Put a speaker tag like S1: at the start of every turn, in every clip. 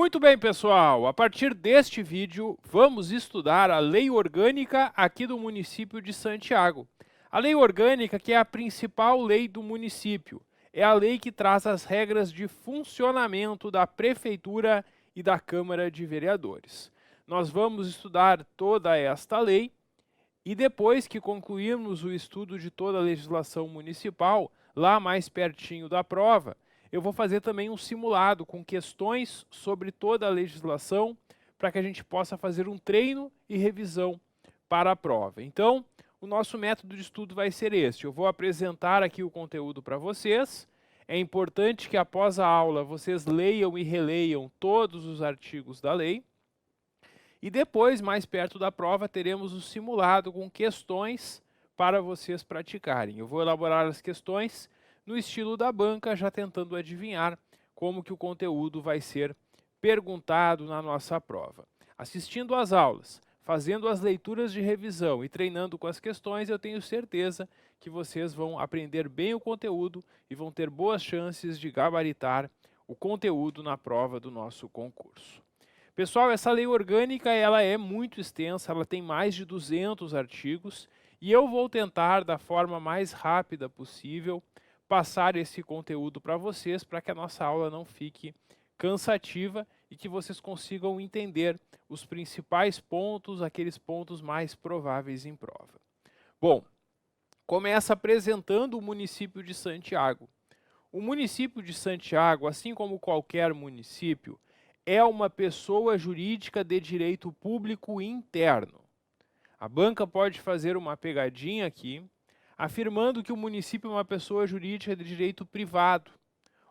S1: Muito bem, pessoal, a partir deste vídeo vamos estudar a lei orgânica aqui do município de Santiago. A lei orgânica, que é a principal lei do município, é a lei que traz as regras de funcionamento da prefeitura e da Câmara de Vereadores. Nós vamos estudar toda esta lei e depois que concluirmos o estudo de toda a legislação municipal, lá mais pertinho da prova, eu vou fazer também um simulado com questões sobre toda a legislação para que a gente possa fazer um treino e revisão para a prova. Então, o nosso método de estudo vai ser este. Eu vou apresentar aqui o conteúdo para vocês. É importante que após a aula vocês leiam e releiam todos os artigos da lei. E depois, mais perto da prova, teremos o simulado com questões para vocês praticarem. Eu vou elaborar as questões no estilo da banca, já tentando adivinhar como que o conteúdo vai ser perguntado na nossa prova. Assistindo às aulas, fazendo as leituras de revisão e treinando com as questões, eu tenho certeza que vocês vão aprender bem o conteúdo e vão ter boas chances de gabaritar o conteúdo na prova do nosso concurso. Pessoal, essa lei orgânica ela é muito extensa, ela tem mais de 200 artigos e eu vou tentar, da forma mais rápida possível, passar esse conteúdo para vocês, para que a nossa aula não fique cansativa e que vocês consigam entender os principais pontos, aqueles pontos mais prováveis em prova. Bom, começa apresentando o município de Santiago. O município de Santiago, assim como qualquer município, é uma pessoa jurídica de direito público interno. A banca pode fazer uma pegadinha aqui, afirmando que o município é uma pessoa jurídica de direito privado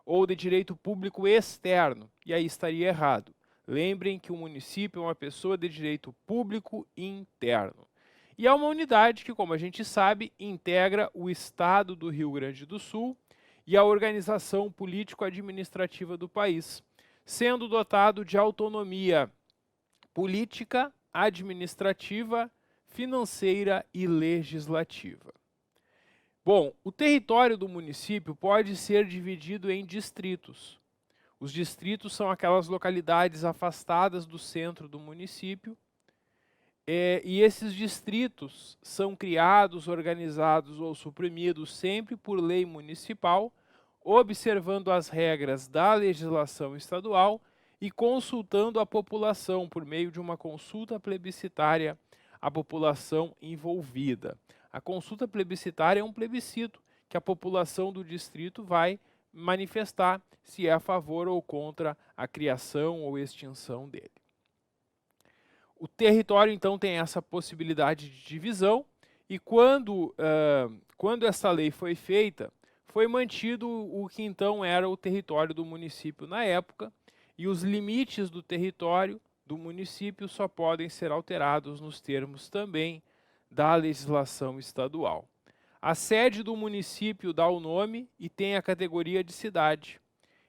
S1: ou de direito público externo, e aí estaria errado. Lembrem que o município é uma pessoa de direito público interno. E é uma unidade que, como a gente sabe, integra o Estado do Rio Grande do Sul e a organização político-administrativa do país, sendo dotado de autonomia política, administrativa, financeira e legislativa. Bom, o território do município pode ser dividido em distritos. Os distritos são aquelas localidades afastadas do centro do município, e esses distritos são criados, organizados ou suprimidos sempre por lei municipal, observando as regras da legislação estadual e consultando a população por meio de uma consulta plebiscitária à população envolvida. A consulta plebiscitária é um plebiscito que a população do distrito vai manifestar se é a favor ou contra a criação ou extinção dele. O território, então, tem essa possibilidade de divisão e quando essa lei foi feita, foi mantido o que então era o território do município na época, e os limites do território do município só podem ser alterados nos termos também da legislação estadual. A sede do município dá o nome e tem a categoria de cidade,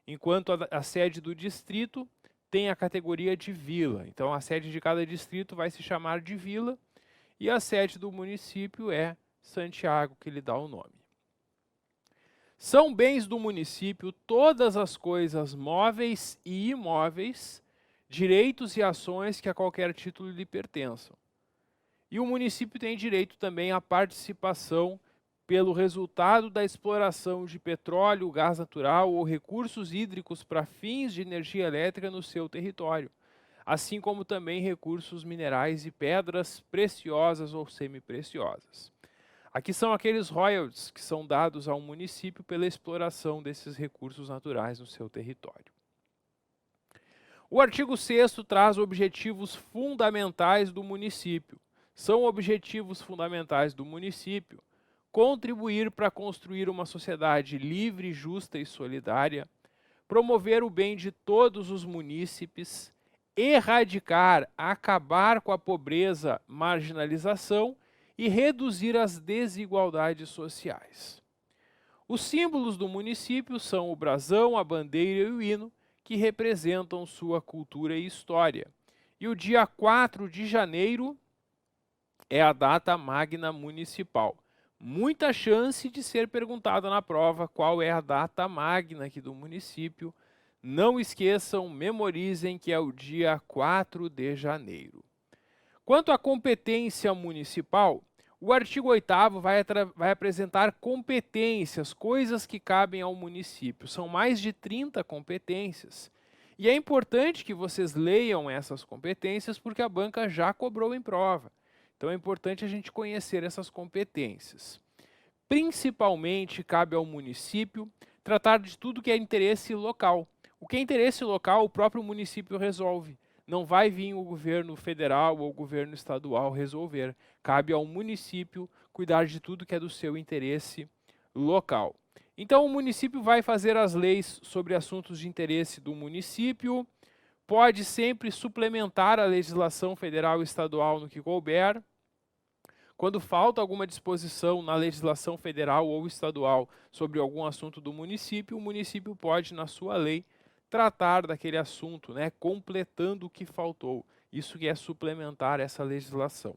S1: enquanto a sede do distrito tem a categoria de vila. Então a sede de cada distrito vai se chamar de vila e a sede do município é Santiago, que lhe dá o nome. São bens do município todas as coisas móveis e imóveis, direitos e ações que a qualquer título lhe pertençam. E o município tem direito também à participação pelo resultado da exploração de petróleo, gás natural ou recursos hídricos para fins de energia elétrica no seu território, assim como também recursos minerais e pedras preciosas ou semipreciosas. Aqui são aqueles royalties que são dados ao município pela exploração desses recursos naturais no seu território. O artigo 6º traz objetivos fundamentais do município. São objetivos fundamentais do município contribuir para construir uma sociedade livre, justa e solidária, promover o bem de todos os munícipes, erradicar, acabar com a pobreza, marginalização e reduzir as desigualdades sociais. Os símbolos do município são o brasão, a bandeira e o hino, que representam sua cultura e história. E o dia 4 de janeiro é a data magna municipal. Muita chance de ser perguntada na prova qual é a data magna aqui do município Não esqueçam, memorizem que é o dia 4 de janeiro. Quanto à competência municipal, o artigo 8º vai apresentar competências, coisas que cabem ao município. São mais de 30 competências. E é importante que vocês leiam essas competências porque a banca já cobrou em prova. Então é importante a gente conhecer essas competências. Principalmente cabe ao município tratar de tudo que é interesse local. O que é interesse local, o próprio município resolve. Não vai vir o governo federal ou o governo estadual resolver. Cabe ao município cuidar de tudo que é do seu interesse local. Então, o município vai fazer as leis sobre assuntos de interesse do município, pode sempre suplementar a legislação federal e estadual no que couber. Quando falta alguma disposição na legislação federal ou estadual sobre algum assunto do município, o município pode, na sua lei, tratar daquele assunto, né, completando o que faltou. Isso que é suplementar essa legislação.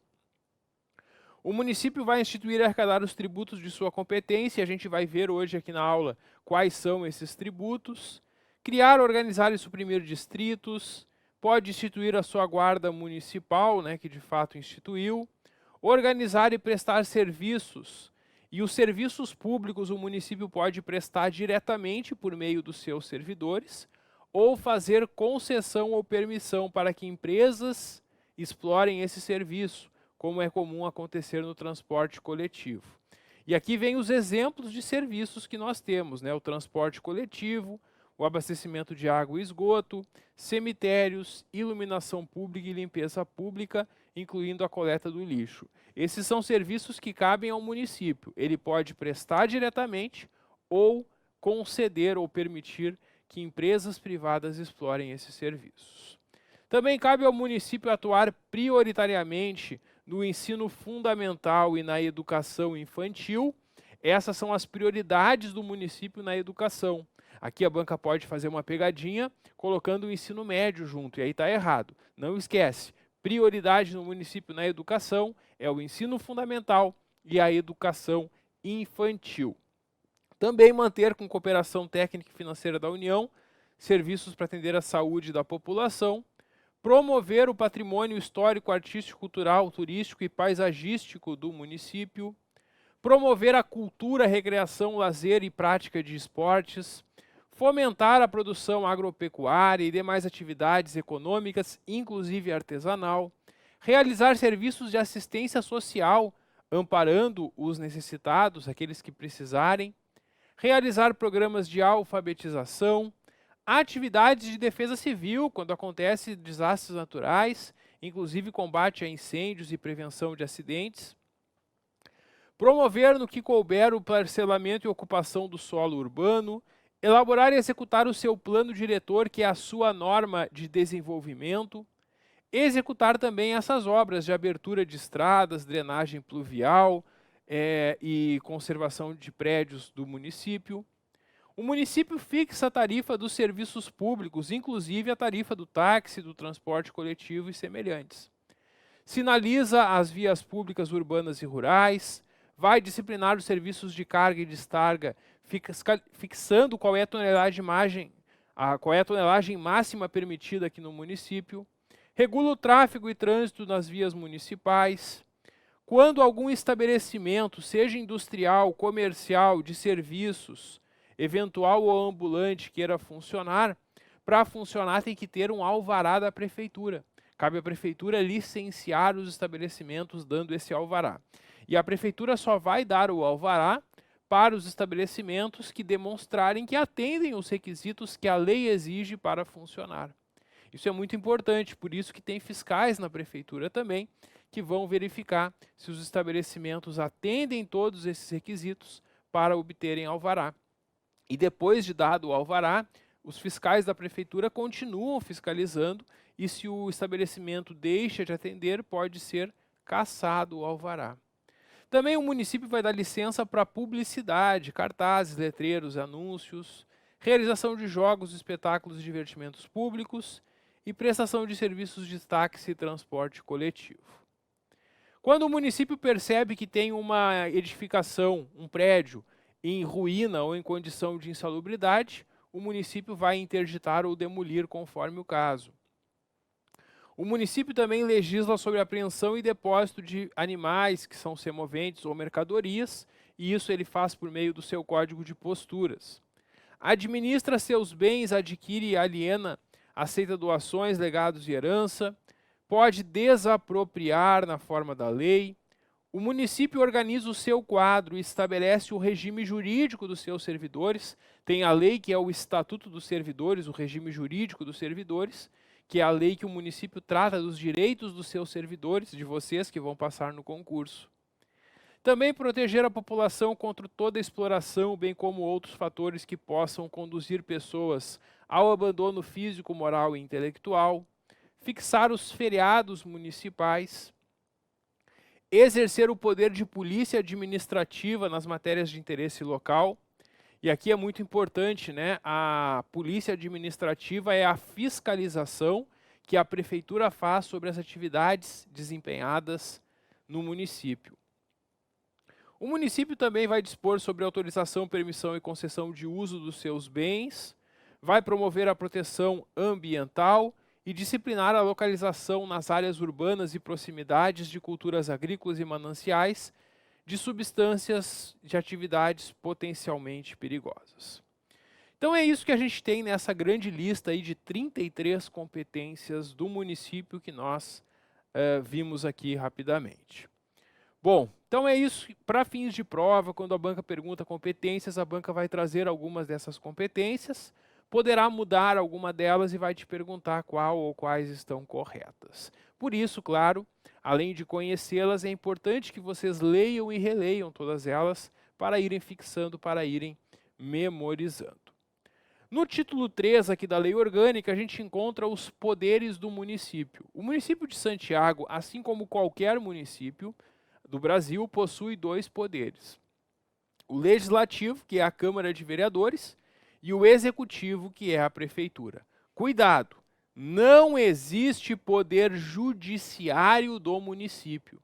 S1: O município vai instituir e arrecadar os tributos de sua competência, a gente vai ver hoje aqui na aula quais são esses tributos. Criar, organizar e suprimir distritos, pode instituir a sua guarda municipal, né, que de fato instituiu. Organizar e prestar serviços. E os serviços públicos o município pode prestar diretamente por meio dos seus servidores ou fazer concessão ou permissão para que empresas explorem esse serviço, como é comum acontecer no transporte coletivo. E aqui vem os exemplos de serviços que nós temos, né? O transporte coletivo, o abastecimento de água e esgoto, cemitérios, iluminação pública e limpeza pública, incluindo a coleta do lixo. Esses são serviços que cabem ao município. Ele pode prestar diretamente ou conceder ou permitir que empresas privadas explorem esses serviços. Também cabe ao município atuar prioritariamente no ensino fundamental e na educação infantil. Essas são as prioridades do município na educação. Aqui a banca pode fazer uma pegadinha colocando o ensino médio junto, e aí está errado. Não esquece, prioridade no município na educação é o ensino fundamental e a educação infantil. Também manter com cooperação técnica e financeira da União, serviços para atender a saúde da população, promover o patrimônio histórico, artístico, cultural, turístico e paisagístico do município, promover a cultura, recreação, lazer e prática de esportes, fomentar a produção agropecuária e demais atividades econômicas, inclusive artesanal, realizar serviços de assistência social, amparando os necessitados, aqueles que precisarem, realizar programas de alfabetização, atividades de defesa civil, quando acontecem desastres naturais, inclusive combate a incêndios e prevenção de acidentes, promover no que couber o parcelamento e ocupação do solo urbano, elaborar e executar o seu plano diretor, que é a sua norma de desenvolvimento, executar também essas obras de abertura de estradas, drenagem pluvial e conservação de prédios do município. O município fixa a tarifa dos serviços públicos, inclusive a tarifa do táxi, do transporte coletivo e semelhantes. Sinaliza as vias públicas urbanas e rurais, vai disciplinar os serviços de carga e descarga, fixando qual é a tonelagem máxima permitida aqui no município, regula o tráfego e trânsito nas vias municipais. Quando algum estabelecimento, seja industrial, comercial, de serviços, eventual ou ambulante, queira funcionar, para funcionar tem que ter um alvará da prefeitura. Cabe à prefeitura licenciar os estabelecimentos dando esse alvará. E a prefeitura só vai dar o alvará para os estabelecimentos que demonstrarem que atendem os requisitos que a lei exige para funcionar. Isso é muito importante, por isso que tem fiscais na prefeitura também, que vão verificar se os estabelecimentos atendem todos esses requisitos para obterem alvará. E depois de dado o alvará, os fiscais da prefeitura continuam fiscalizando e se o estabelecimento deixa de atender, pode ser cassado o alvará. Também o município vai dar licença para publicidade, cartazes, letreiros, anúncios, realização de jogos, espetáculos e divertimentos públicos e prestação de serviços de táxi e transporte coletivo. Quando o município percebe que tem uma edificação, um prédio, em ruína ou em condição de insalubridade, o município vai interditar ou demolir, conforme o caso. O município também legisla sobre apreensão e depósito de animais que são semoventes ou mercadorias, e isso ele faz por meio do seu código de posturas. Administra seus bens, adquire e aliena, aceita doações, legados e herança, pode desapropriar na forma da lei. O município organiza o seu quadro e estabelece o regime jurídico dos seus servidores. Tem a lei que é o Estatuto dos Servidores, o regime jurídico dos servidores, que é a lei que o município trata dos direitos dos seus servidores, de vocês que vão passar no concurso. Também proteger a população contra toda exploração, bem como outros fatores que possam conduzir pessoas ao abandono físico, moral e intelectual. Fixar os feriados municipais. Exercer o poder de polícia administrativa nas matérias de interesse local. E aqui é muito importante, né? A polícia administrativa é a fiscalização que a prefeitura faz sobre as atividades desempenhadas no município. O município também vai dispor sobre autorização, permissão e concessão de uso dos seus bens, vai promover a proteção ambiental e disciplinar a localização nas áreas urbanas e proximidades de culturas agrícolas e mananciais de substâncias de atividades potencialmente perigosas. Então é isso que a gente tem nessa grande lista aí de 33 competências do município que nós vimos aqui rapidamente. Bom, então é isso. Para fins de prova, quando a banca pergunta competências, a banca vai trazer algumas dessas competências, poderá mudar alguma delas e vai te perguntar qual ou quais estão corretas. Por isso, claro, além de conhecê-las, é importante que vocês leiam e releiam todas elas para irem fixando, para irem memorizando. No título 3 aqui da Lei Orgânica, a gente encontra os poderes do município. O município de Santiago, assim como qualquer município do Brasil, possui dois poderes. O legislativo, que é a Câmara de Vereadores, e o executivo, que é a prefeitura. Cuidado, não existe poder judiciário do município.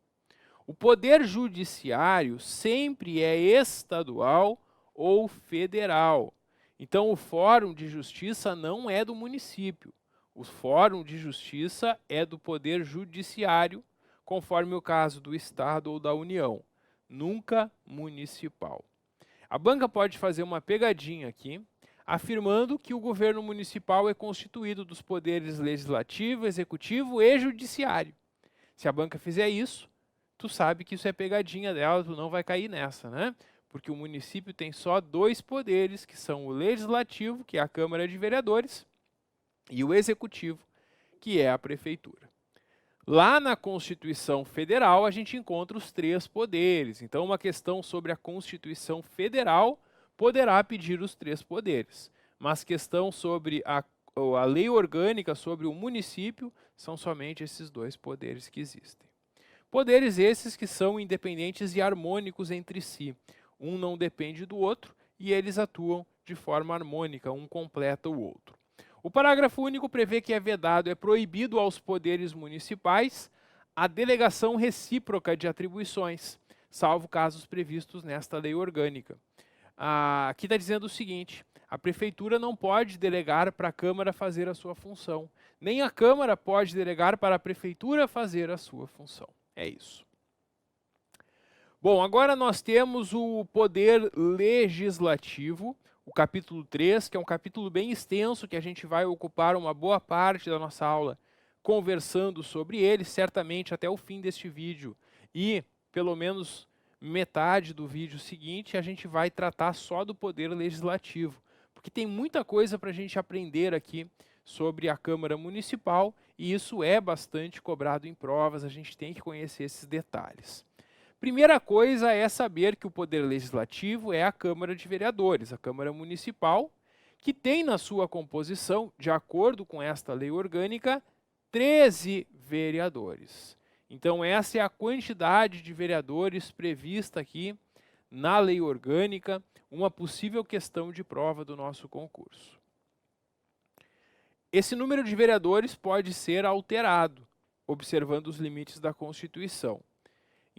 S1: O poder judiciário sempre é estadual ou federal. Então, o Fórum de Justiça não é do município. O Fórum de Justiça é do poder judiciário, conforme o caso do Estado ou da União, nunca municipal. A banca pode fazer uma pegadinha aqui, afirmando que o governo municipal é constituído dos poderes legislativo, executivo e judiciário. Se a banca fizer isso, tu sabe que isso é pegadinha dela, tu não vai cair nessa, né? Porque o município tem só dois poderes, que são o legislativo, que é a Câmara de Vereadores, e o executivo, que é a prefeitura. Lá na Constituição Federal, a gente encontra os três poderes. Então, uma questão sobre a Constituição Federal poderá pedir os três poderes. Mas questão sobre a lei orgânica, sobre o município, são somente esses dois poderes que existem. Poderes esses que são independentes e harmônicos entre si. Um não depende do outro e eles atuam de forma harmônica, um completa o outro. O parágrafo único prevê que é vedado, é proibido aos poderes municipais a delegação recíproca de atribuições, salvo casos previstos nesta lei orgânica. Aqui está dizendo o seguinte: a prefeitura não pode delegar para a Câmara fazer a sua função, nem a Câmara pode delegar para a prefeitura fazer a sua função. É isso. Bom, agora nós temos o poder legislativo, o capítulo 3, que é um capítulo bem extenso, que a gente vai ocupar uma boa parte da nossa aula conversando sobre ele, certamente até o fim deste vídeo e pelo menos metade do vídeo seguinte, a gente vai tratar só do poder legislativo, porque tem muita coisa para a gente aprender aqui sobre a Câmara Municipal e isso é bastante cobrado em provas, a gente tem que conhecer esses detalhes. Primeira coisa é saber que o poder legislativo é a Câmara de Vereadores, a Câmara Municipal, que tem na sua composição, de acordo com esta lei orgânica, 13 vereadores. Então essa é a quantidade de vereadores prevista aqui na lei orgânica, uma possível questão de prova do nosso concurso. Esse número de vereadores pode ser alterado, observando os limites da Constituição.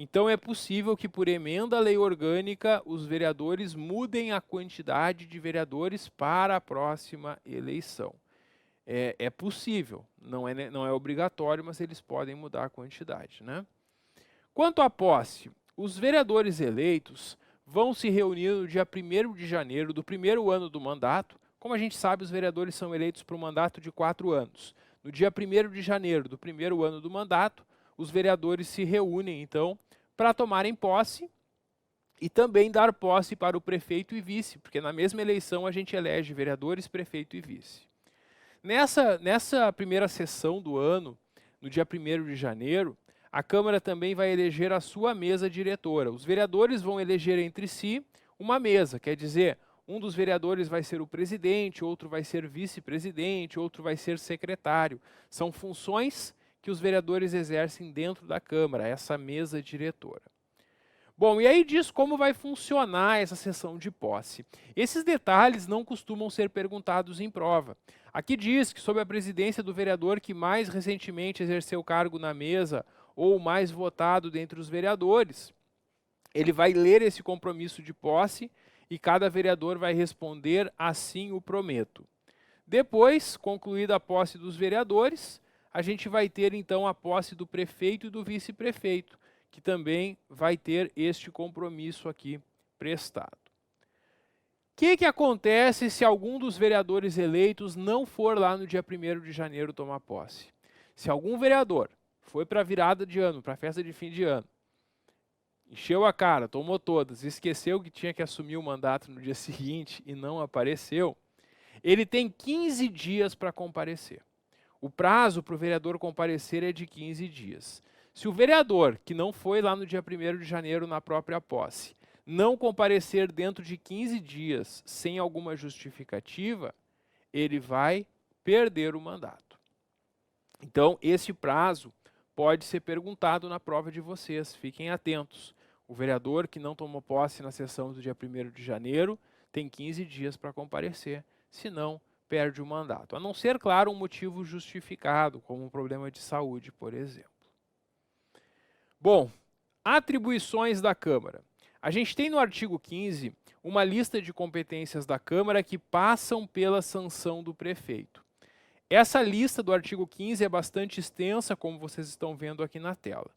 S1: Então é possível que por emenda à lei orgânica os vereadores mudem a quantidade de vereadores para a próxima eleição. É possível, não é obrigatório, mas eles podem mudar a quantidade, né? Quanto à posse, os vereadores eleitos vão se reunir no dia 1º de janeiro do primeiro ano do mandato. Como a gente sabe, os vereadores são eleitos para um mandato de 4 anos. No dia 1º de janeiro do primeiro ano do mandato, os vereadores se reúnem, então, para tomarem posse e também dar posse para o prefeito e vice, porque na mesma eleição a gente elege vereadores, prefeito e vice. Nessa primeira sessão do ano, no dia 1º de janeiro, a Câmara também vai eleger a sua mesa diretora. Os vereadores vão eleger entre si uma mesa, quer dizer, um dos vereadores vai ser o presidente, outro vai ser vice-presidente, outro vai ser secretário. São funções que os vereadores exercem dentro da Câmara, essa mesa diretora. Bom, e aí diz como vai funcionar essa sessão de posse. Esses detalhes não costumam ser perguntados em prova. Aqui diz que, sob a presidência do vereador que mais recentemente exerceu cargo na mesa ou mais votado dentre os vereadores, ele vai ler esse compromisso de posse e cada vereador vai responder assim o prometo. Depois, concluída a posse dos vereadores, a gente vai ter então a posse do prefeito e do vice-prefeito, que também vai ter este compromisso aqui prestado. O que acontece se algum dos vereadores eleitos não for lá no dia 1º de janeiro tomar posse? Se algum vereador foi para a virada de ano, para a festa de fim de ano, encheu a cara, tomou todas, esqueceu que tinha que assumir o mandato no dia seguinte e não apareceu, ele tem 15 dias para comparecer. O prazo para o vereador comparecer é de 15 dias. Se o vereador, que não foi lá no dia 1º de janeiro na própria posse, não comparecer dentro de 15 dias sem alguma justificativa, ele vai perder o mandato. Então, esse prazo pode ser perguntado na prova de vocês, fiquem atentos. O vereador que não tomou posse na sessão do dia 1º de janeiro tem 15 dias para comparecer, senão perde o mandato. A não ser, claro, um motivo justificado, como um problema de saúde, por exemplo. Bom, atribuições da Câmara. A gente tem no artigo 15 uma lista de competências da Câmara que passam pela sanção do prefeito. Essa lista do artigo 15 é bastante extensa, como vocês estão vendo aqui na tela.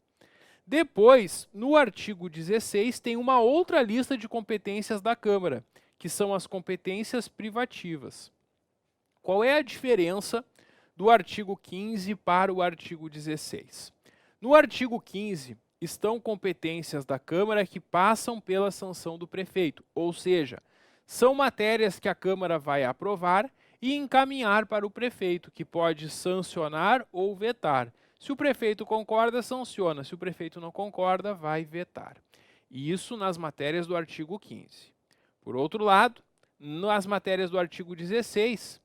S1: Depois, no artigo 16, tem uma outra lista de competências da Câmara, que são as competências privativas. Qual é a diferença do artigo 15 para o artigo 16? No artigo 15, estão competências da Câmara que passam pela sanção do prefeito, ou seja, são matérias que a Câmara vai aprovar e encaminhar para o prefeito, que pode sancionar ou vetar. Se o prefeito concorda, sanciona. Se o prefeito não concorda, vai vetar. E isso nas matérias do artigo 15. Por outro lado, nas matérias do artigo 16,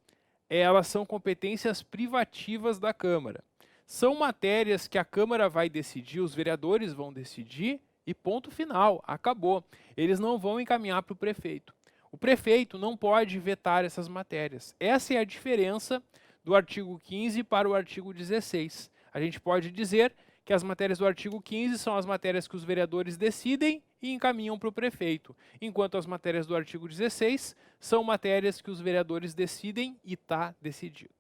S1: elas são competências privativas da Câmara. São matérias que a Câmara vai decidir, os vereadores vão decidir e ponto final, acabou. Eles não vão encaminhar para o prefeito. O prefeito não pode vetar essas matérias. Essa é a diferença do artigo 15 para o artigo 16. A gente pode dizer que as matérias do artigo 15 são as matérias que os vereadores decidem e encaminham para o prefeito, enquanto as matérias do artigo 16 são matérias que os vereadores decidem e está decidido.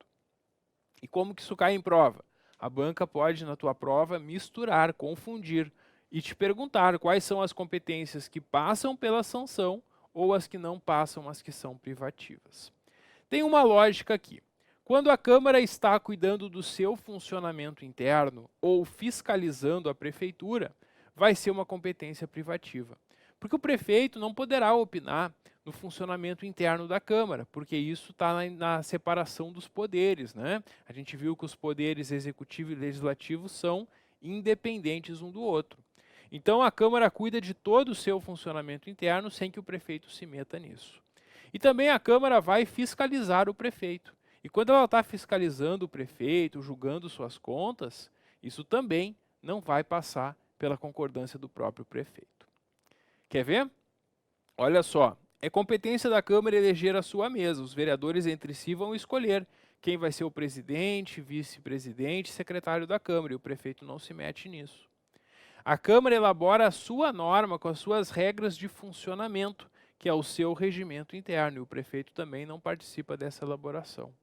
S1: E como que isso cai em prova? A banca pode, na tua prova, misturar, confundir e te perguntar quais são as competências que passam pela sanção ou as que não passam, as que são privativas. Tem uma lógica aqui. Quando a Câmara está cuidando do seu funcionamento interno ou fiscalizando a prefeitura, vai ser uma competência privativa. Porque o prefeito não poderá opinar no funcionamento interno da Câmara, porque isso está na separação dos poderes, né? A gente viu que os poderes executivo e legislativo são independentes um do outro. Então a Câmara cuida de todo o seu funcionamento interno sem que o prefeito se meta nisso. E também a Câmara vai fiscalizar o prefeito. E quando ela está fiscalizando o prefeito, julgando suas contas, isso também não vai passar pela concordância do próprio prefeito. Quer ver? Olha só, é competência da Câmara eleger a sua mesa. Os vereadores entre si vão escolher quem vai ser o presidente, vice-presidente, secretário da Câmara, e o prefeito não se mete nisso. A Câmara elabora a sua norma com as suas regras de funcionamento, que é o seu regimento interno, e o prefeito também não participa dessa elaboração.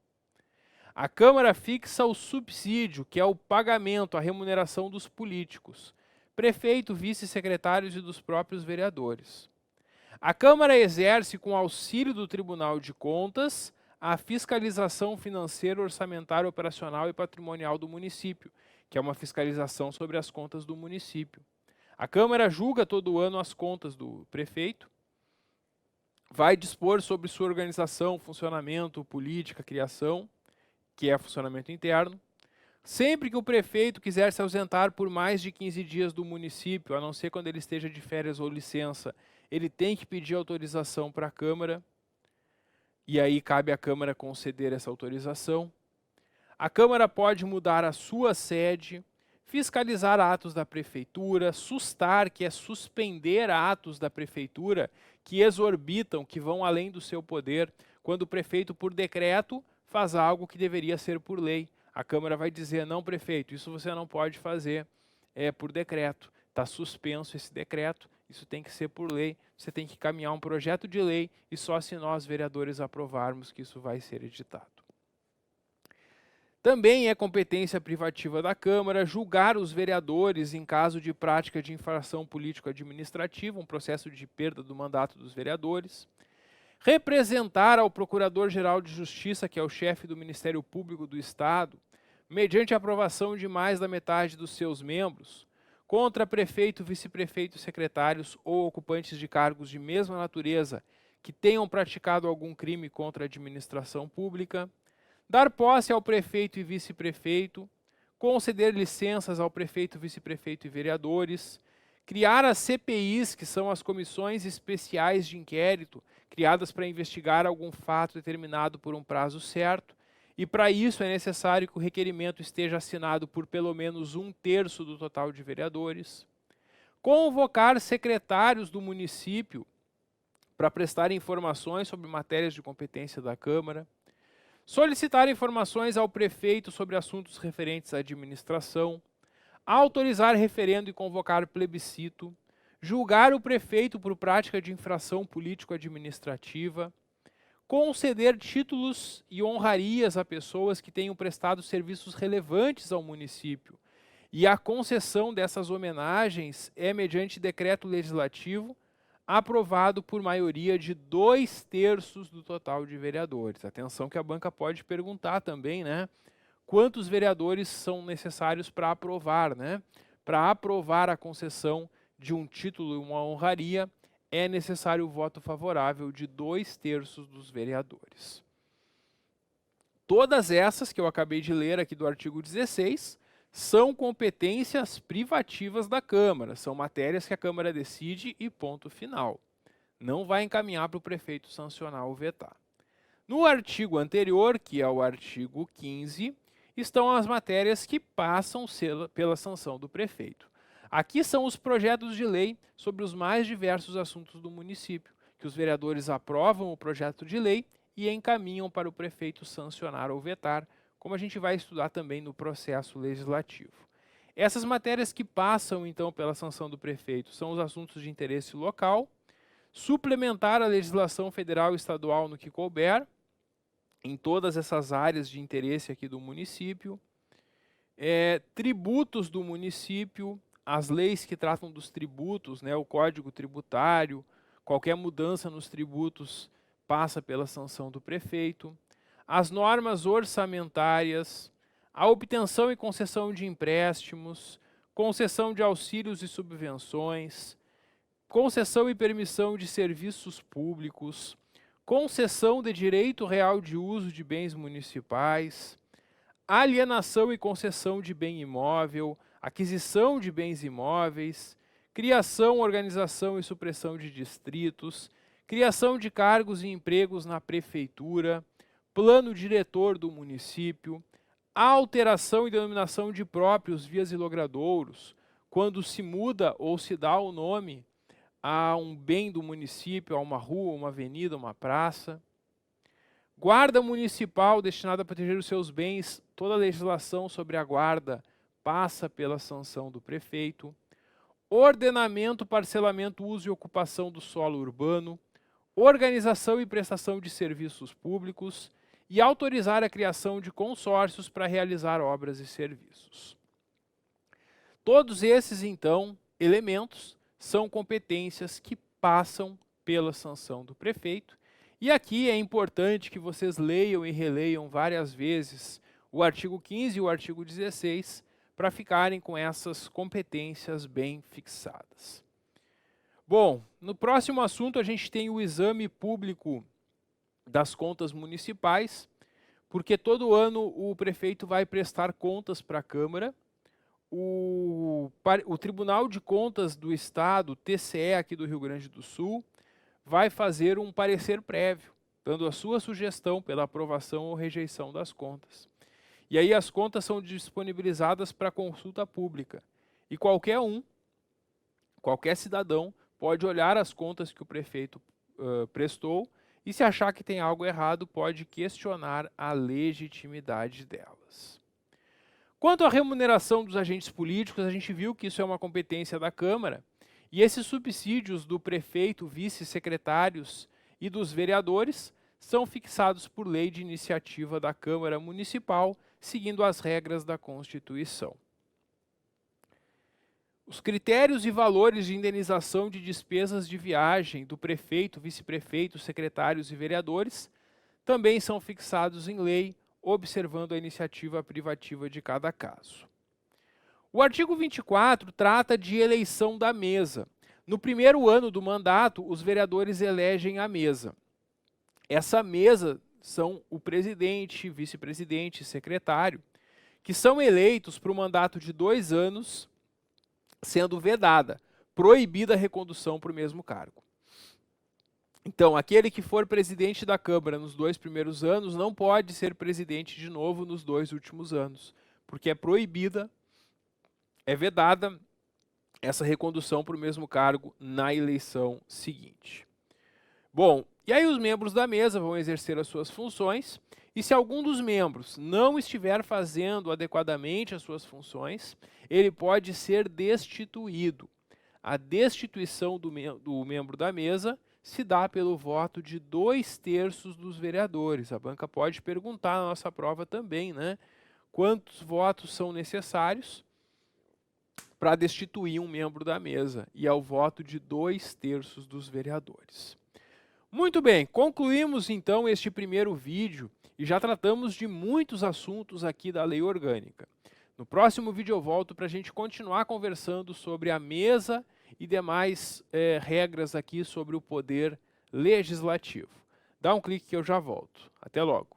S1: A Câmara fixa o subsídio, que é o pagamento, a remuneração dos políticos, prefeito, vice-secretários e dos próprios vereadores. A Câmara exerce, com auxílio do Tribunal de Contas, a fiscalização financeira, orçamentária, operacional e patrimonial do município, que é uma fiscalização sobre as contas do município. A Câmara julga todo ano as contas do prefeito, vai dispor sobre sua organização, funcionamento, política, criação, que é funcionamento interno. Sempre que o prefeito quiser se ausentar por mais de 15 dias do município, a não ser quando ele esteja de férias ou licença, ele tem que pedir autorização para a Câmara, e aí cabe à Câmara conceder essa autorização. A Câmara pode mudar a sua sede, fiscalizar atos da Prefeitura, sustar, que é suspender atos da Prefeitura que exorbitam, que vão além do seu poder, quando o prefeito, por decreto, faz algo que deveria ser por lei. A Câmara vai dizer, não, prefeito, isso você não pode fazer, é por decreto, está suspenso esse decreto, isso tem que ser por lei, você tem que caminhar um projeto de lei e só se nós, vereadores, aprovarmos que isso vai ser editado. Também é competência privativa da Câmara julgar os vereadores em caso de prática de infração político-administrativa, um processo de perda do mandato dos vereadores. Representar ao Procurador-Geral de Justiça, que é o chefe do Ministério Público do Estado, mediante a aprovação de mais da metade dos seus membros, contra prefeito, vice-prefeito, secretários ou ocupantes de cargos de mesma natureza que tenham praticado algum crime contra a administração pública, dar posse ao prefeito e vice-prefeito, conceder licenças ao prefeito, vice-prefeito e vereadores, criar as CPIs, que são as comissões especiais de inquérito, criadas para investigar algum fato determinado por um prazo certo, e para isso é necessário que o requerimento esteja assinado por pelo menos 1/3 do total de vereadores, convocar secretários do município para prestar informações sobre matérias de competência da Câmara, solicitar informações ao prefeito sobre assuntos referentes à administração, autorizar referendo e convocar plebiscito, julgar o prefeito por prática de infração político-administrativa, conceder títulos e honrarias a pessoas que tenham prestado serviços relevantes ao município. E a concessão dessas homenagens é mediante decreto legislativo aprovado por maioria de 2/3 do total de vereadores. Atenção que a banca pode perguntar também, né? Quantos vereadores são necessários para aprovar, né? Para aprovar a concessão de um título e uma honraria, é necessário o voto favorável de 2/3 dos vereadores. Todas essas que eu acabei de ler aqui do artigo 16 são competências privativas da Câmara, são matérias que a Câmara decide e ponto final. Não vai encaminhar para o prefeito sancionar ou vetar. No artigo anterior, que é o artigo 15, estão as matérias que passam pela sanção do prefeito. Aqui são os projetos de lei sobre os mais diversos assuntos do município, que os vereadores aprovam o projeto de lei e encaminham para o prefeito sancionar ou vetar, como a gente vai estudar também no processo legislativo. Essas matérias que passam, então, pela sanção do prefeito são os assuntos de interesse local, suplementar a legislação federal e estadual no que couber, em todas essas áreas de interesse aqui do município, tributos do município, as leis que tratam dos tributos, né, o Código Tributário, qualquer mudança nos tributos passa pela sanção do prefeito, as normas orçamentárias, a obtenção e concessão de empréstimos, concessão de auxílios e subvenções, concessão e permissão de serviços públicos, concessão de direito real de uso de bens municipais, alienação e concessão de bem imóvel, aquisição de bens imóveis, criação, organização e supressão de distritos, criação de cargos e empregos na prefeitura, plano diretor do município, alteração e denominação de próprios vias e logradouros, quando se muda ou se dá o nome a um bem do município, a uma rua, uma avenida, uma praça. Guarda municipal destinada a proteger os seus bens, toda a legislação sobre a guarda passa pela sanção do prefeito. ordenamento, parcelamento, uso e ocupação do solo urbano, organização e prestação de serviços públicos e autorizar a criação de consórcios para realizar obras e serviços. Todos esses, então, elementos são competências que passam pela sanção do prefeito. E aqui é importante que vocês leiam e releiam várias vezes o artigo 15 e o artigo 16 para ficarem com essas competências bem fixadas. Bom, no próximo assunto a gente tem o exame público das contas municipais, porque todo ano o prefeito vai prestar contas para a Câmara. O Tribunal de Contas do Estado, TCE aqui do Rio Grande do Sul, vai fazer um parecer prévio, dando a sua sugestão pela aprovação ou rejeição das contas. E aí as contas são disponibilizadas para consulta pública. E qualquer cidadão, pode olhar as contas que o prefeito prestou e, se achar que tem algo errado, pode questionar a legitimidade delas. Quanto à remuneração dos agentes políticos, a gente viu que isso é uma competência da Câmara, e esses subsídios do prefeito, vice-secretários e dos vereadores são fixados por lei de iniciativa da Câmara Municipal, seguindo as regras da Constituição. Os critérios e valores de indenização de despesas de viagem do prefeito, vice-prefeito, secretários e vereadores também são fixados em lei, observando a iniciativa privativa de cada caso. O artigo 24 trata de eleição da mesa. No primeiro ano do mandato, os vereadores elegem a mesa. Essa mesa são o presidente, vice-presidente e secretário, que são eleitos para o mandato de 2 anos, sendo vedada, proibida a recondução para o mesmo cargo. Então, aquele que for presidente da Câmara nos 2 primeiros anos não pode ser presidente de novo nos 2 últimos anos, porque é proibida, é vedada essa recondução para o mesmo cargo na eleição seguinte. Bom, e aí os membros da mesa vão exercer as suas funções, e se algum dos membros não estiver fazendo adequadamente as suas funções, ele pode ser destituído. A destituição do membro da mesa se dá pelo voto de 2/3 dos vereadores. A banca pode perguntar na nossa prova também, né? Quantos votos são necessários para destituir um membro da mesa? E é o voto de 2/3 dos vereadores. Muito bem, concluímos então este primeiro vídeo e já tratamos de muitos assuntos aqui da Lei Orgânica. No próximo vídeo eu volto para a gente continuar conversando sobre a mesa e demais regras aqui sobre o poder legislativo. Dá um clique que eu já volto. Até logo.